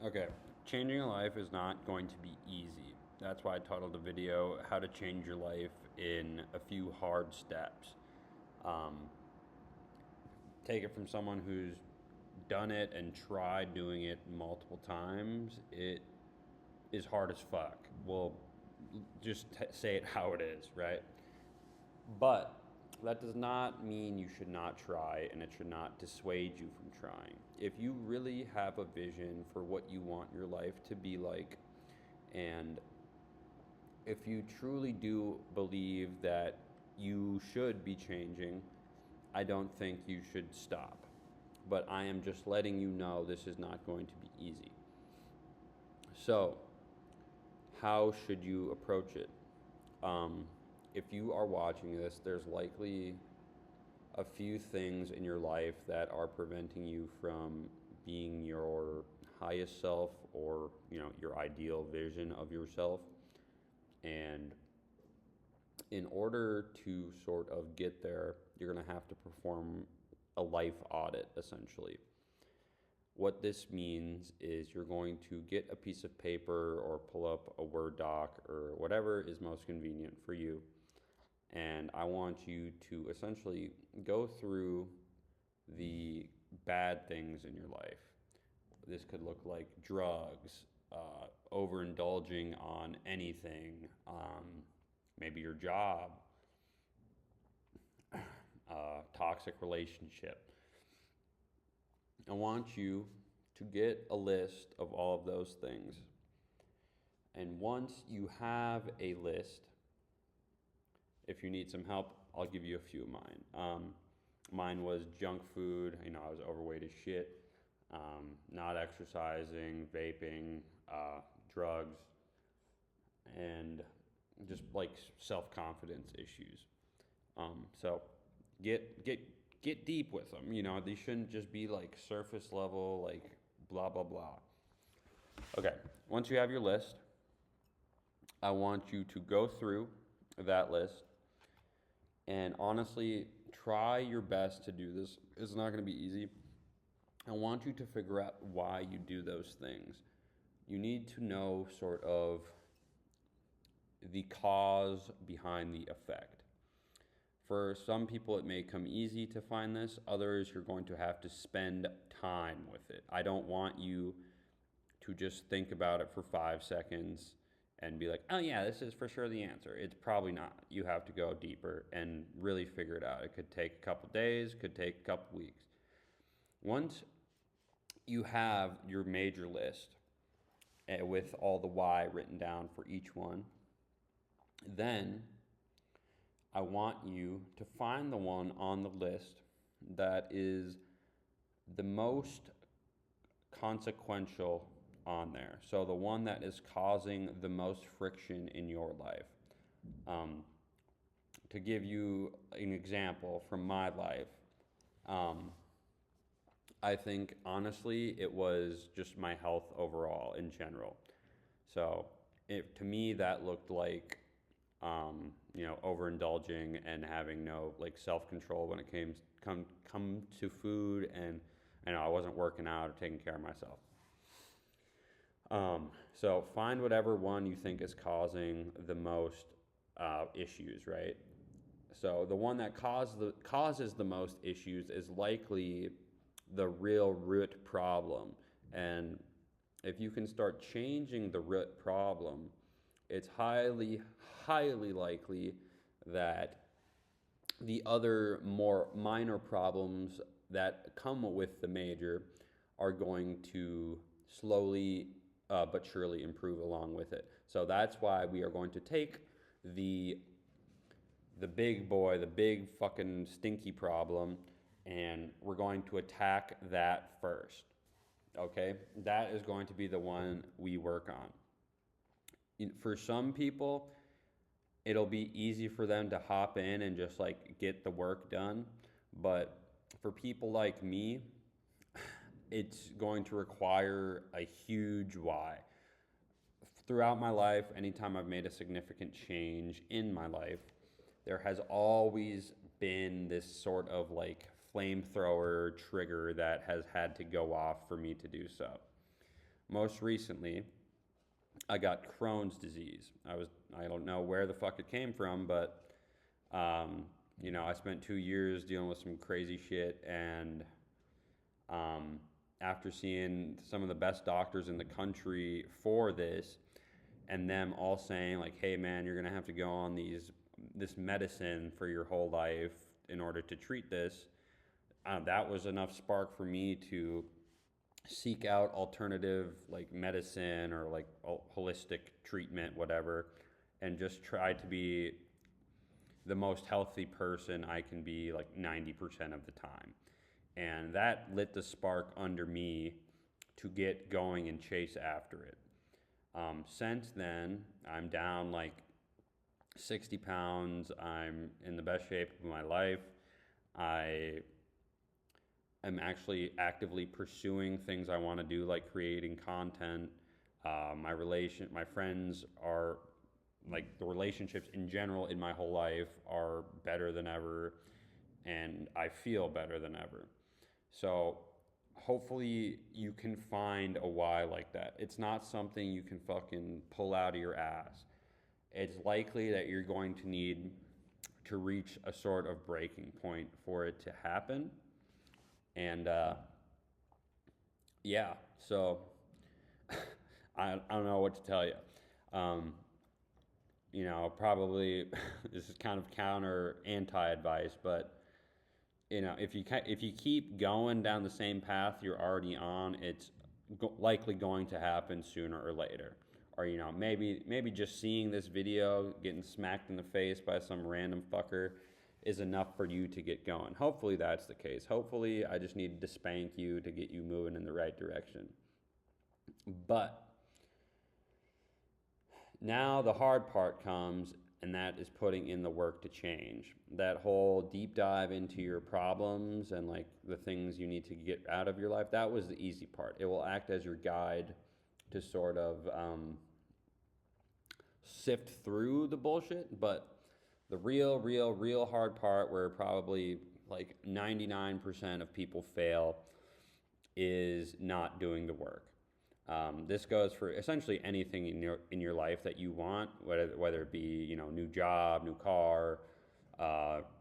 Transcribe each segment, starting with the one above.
Okay, changing a life is not going to be easy. That's why I titled the video "How to Change Your Life in a Few Hard Steps." Um, Take it from someone who's done it and tried doing it multiple times. It is hard as fuck. Well, just say it how it is, right? But that does not mean you should not try, and it should not dissuade you from trying. If you really have a vision for what you want your life to be like, and if you truly do believe that you should be changing, I don't think you should stop. But I am just letting you know this is not going to be easy. So, how should you approach it? Um, if you are watching this, there's likely a few things in your life that are preventing you from being your highest self, or your ideal vision of yourself. And in order to sort of get there, you're going to have to perform a life audit, essentially. What this means is you're going to get a piece of paper or pull up a Word doc or whatever is most convenient for you. And I want you to essentially go through the bad things in your life. This could look like drugs, overindulging on anything, maybe your job, toxic relationship. I want you to get a list of all of those things. And once you have a list, if you need some help, I'll give you a few of mine. Mine was junk food. I was overweight as shit. Not exercising, vaping, drugs, and just like self-confidence issues. So get deep with them. They shouldn't just be like surface level, like blah blah blah. Okay, once you have your list, I want you to go through that list and honestly try your best to do this. It's not going to be easy. I want you to figure out why you do those things. You need to know sort of the cause behind the effect. For some people, it may come easy to find this. Others, you're going to have to spend time with it. I don't want you to just think about it for 5 seconds and be like, oh yeah, this is for sure the answer. It's probably not. You have to go deeper and really figure it out. It could take a couple days, could take a couple weeks. Once you have your major list with all the why written down for each one, then I want you to find the one on the list that is the most consequential on there. So the one that is causing the most friction in your life. To give you an example from my life, I think honestly it was just my health overall in general. So to me that looked like overindulging and having no like self-control when it come to food, and I wasn't working out or taking care of myself. So find whatever one you think is causing the most issues, right? So the one that causes the most issues is likely the real root problem. And if you can start changing the root problem, it's highly, highly likely that the other more minor problems that come with the major are going to slowly but surely improve along with it. So that's why we are going to take the big boy, the big fucking stinky problem, and we're going to attack that first. Okay? That is going to be the one we work on. For some people, it'll be easy for them to hop in and just like get the work done. But for people like me, it's going to require a huge why. Throughout my life, anytime I've made a significant change in my life, there has always been this sort of like flamethrower trigger that has had to go off for me to do so. most recently, I got Crohn's disease. I don't know where the fuck it came from, but I spent 2 years dealing with some crazy shit, and after seeing some of the best doctors in the country for this, and them all saying like, "Hey, man, you're gonna have to go on this medicine for your whole life in order to treat this," that was enough spark for me to seek out alternative like medicine or like holistic treatment, whatever, and just try to be the most healthy person I can be like 90% of the time. And that lit the spark under me to get going and chase after it. Since then, I'm down like 60 pounds. I'm in the best shape of my life. I am actually actively pursuing things I want to do, like creating content. My friends are like, the relationships in general in my whole life are better than ever, and I feel better than ever. So hopefully you can find a why like that. It's not something you can fucking pull out of your ass. It's likely that you're going to need to reach a sort of breaking point for it to happen. And yeah, so I don't know what to tell you. Um, Probably this is kind of counter anti advice, but if you keep going down the same path you're already on, it's likely going to happen sooner or later. Or maybe just seeing this video, getting smacked in the face by some random fucker, is enough for you to get going. Hopefully that's the case. Hopefully I just needed to spank you to get you moving in the right direction. But now the hard part comes, and that is putting in the work to change. That whole deep dive into your problems and like the things you need to get out of your life, that was the easy part. It will act as your guide to sort of sift through the bullshit. But the real hard part, where probably like 99% of people fail, is not doing the work. This goes for essentially anything in your life that you want, whether it be new job, new car,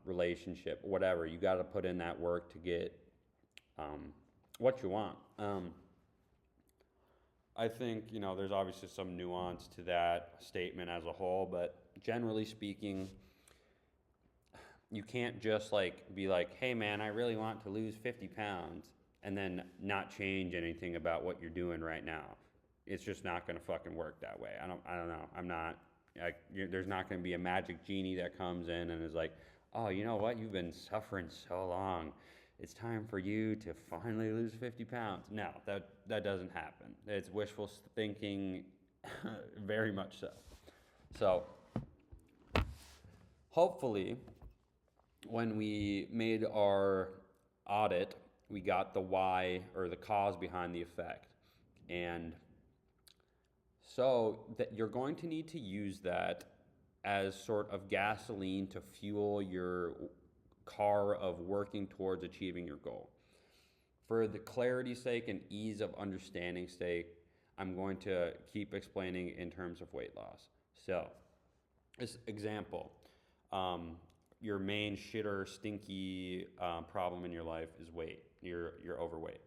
relationship, whatever. You got to put in that work to get what you want. I think there's obviously some nuance to that statement as a whole, but generally speaking, you can't just like be like, "Hey man, I really want to lose 50 pounds," and then not change anything about what you're doing right now. It's just not going to fucking work that way. I don't know. There's not going to be a magic genie that comes in and is like, "Oh, you know what? You've been suffering so long. It's time for you to finally lose 50 pounds." No, that doesn't happen. It's wishful thinking, very much so. So, hopefully, when we made our audit, we got the why, or the cause behind the effect. And so that you're going to need to use that as sort of gasoline to fuel your car of working towards achieving your goal. For the clarity's sake and ease of understanding sake, I'm going to keep explaining in terms of weight loss. So, this example, your main shitter, stinky problem in your life is weight. You're overweight.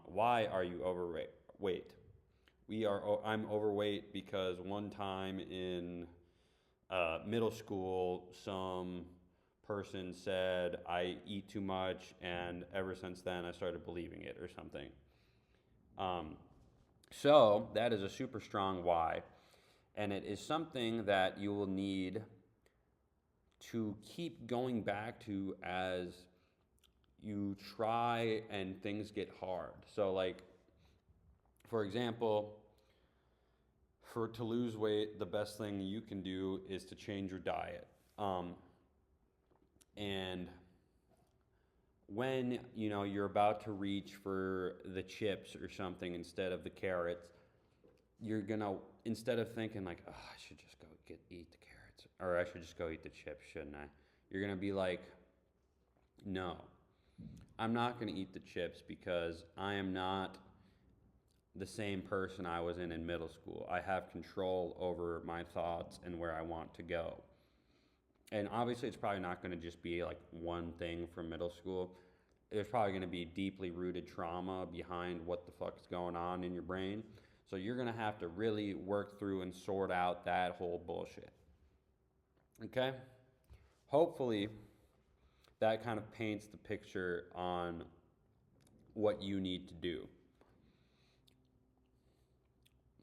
Why are you overweight? I'm overweight because one time in middle school, some person said I eat too much, and ever since then I started believing it or something. So that is a super strong why, and it is something that you will need to keep going back to as you try and things get hard. So like, for example, to lose weight, the best thing you can do is to change your diet. And when you're about to reach for the chips or something instead of the carrots, you're gonna, instead of thinking like, "Oh, I should just go eat the carrots," or "I should just go eat the chips, shouldn't I?" You're gonna be like, "No, I'm not gonna eat the chips because I am not the same person I was in middle school. I have control over my thoughts and where I want to go. And obviously, it's probably not going to just be like one thing from middle school. There's probably going to be deeply rooted trauma behind what the fuck's going on in your brain. So you're going to have to really work through and sort out that whole bullshit. Okay? Hopefully, that kind of paints the picture on what you need to do.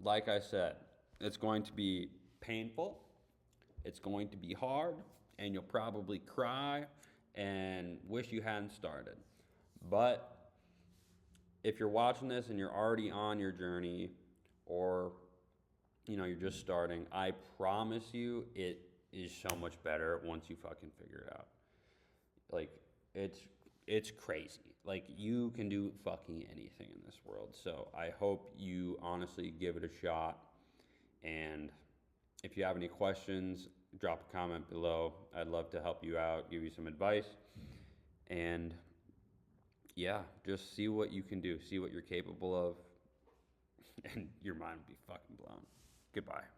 Like I said, it's going to be painful, it's going to be hard, and you'll probably cry and wish you hadn't started. But if you're watching this and you're already on your journey, or you're just starting, I promise you it is so much better once you fucking figure it out. Like, it's crazy. Like, you can do fucking anything in this world. So I hope you honestly give it a shot. And if you have any questions, drop a comment below. I'd love to help you out, give you some advice. And yeah, just see what you can do. See what you're capable of. And your mind will be fucking blown. Goodbye.